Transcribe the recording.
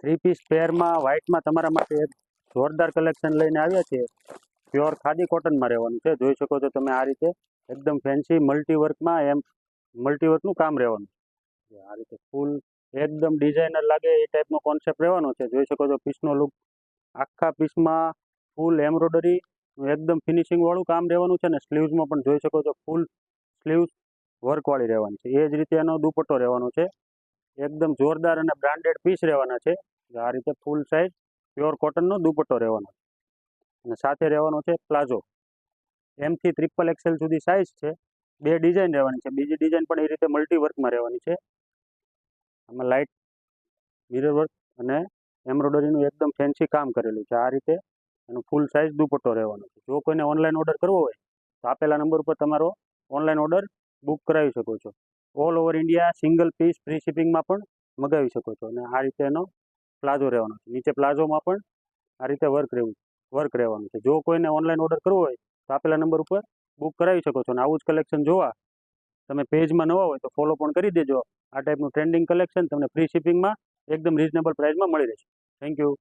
Three piece પેરમાં વ્હાઇટમાં તમારા માટે એક જોરદાર કલેક્શન લઈને આવ્યા છીએ. પ્યોર ખાદી કોટનમાં રહેવાનું છે. જોઈ શકો છો તમે આ રીતે એકદમ ફેન્સી મલ્ટીવર્કનું કામ રહેવાનું છે. આ રીતે ફૂલ એકદમ ડિઝાઇનર લાગે એ ટાઈપનો કોન્સેપ્ટ રહેવાનો છે. જોઈ શકો છો પીસનો લુક આખા પીસમાં ફૂલ એમ્બ્રોઇડરી એકદમ ફિનિશિંગ વાળું કામ રહેવાનું છે. અને સ્લીવ્સમાં પણ જોઈ શકો છો ફૂલ સ્લીવ્સ વર્કવાળી રહેવાની છે. એ જ રીતે એનો દુપટ્ટો રહેવાનો છે. એકદમ જોરદાર અને બ્રાન્ડેડ પીસ રહેવાના છે. આ રીતે ફૂલ સાઇઝ પ્યોર કોટનનો દુપટ્ટો રહેવાનો છે. અને સાથે રહેવાનો છે પ્લાઝો. એમથી XXL સુધી સાઇઝ છે. બે ડિઝાઇન રહેવાની છે. બીજી ડિઝાઇન પણ એ રીતે મલ્ટી વર્કમાં રહેવાની છે. આમાં લાઇટ મિરર વર્ક અને એમ્બ્રોઇડરીનું એકદમ ફેન્સી કામ કરેલું છે. આ રીતે એનો ફૂલ સાઇઝ દુપટ્ટો રહેવાનો છે. જો કોઈને ઓનલાઈન ઓર્ડર કરવો હોય તો આપેલા નંબર ઉપર તમારો ઓનલાઈન ઓર્ડર બુક કરાવી શકો છો. All over India single piece free શિપિંગમાં પણ મગાવી શકો છો. અને આ રીતે એનો પ્લાઝો રહેવાનો છે. નીચે પ્લાઝોમાં પણ આ રીતે વર્ક રહેવાનું છે. જો કોઈને ઓનલાઈન ઓર્ડર કરવો હોય તો આપેલા નંબર ઉપર બુક કરાવી શકો છો. અને આવું જ કલેક્શન જોવા તમે પેજમાં નવા હોય તો ફોલો પણ કરી દેજો. આ ટાઈપનું ટ્રેન્ડિંગ કલેક્શન તમને ફ્રી શિપિંગમાં એકદમ રિઝનેબલ પ્રાઇસમાં મળી રહેશે. Thank you.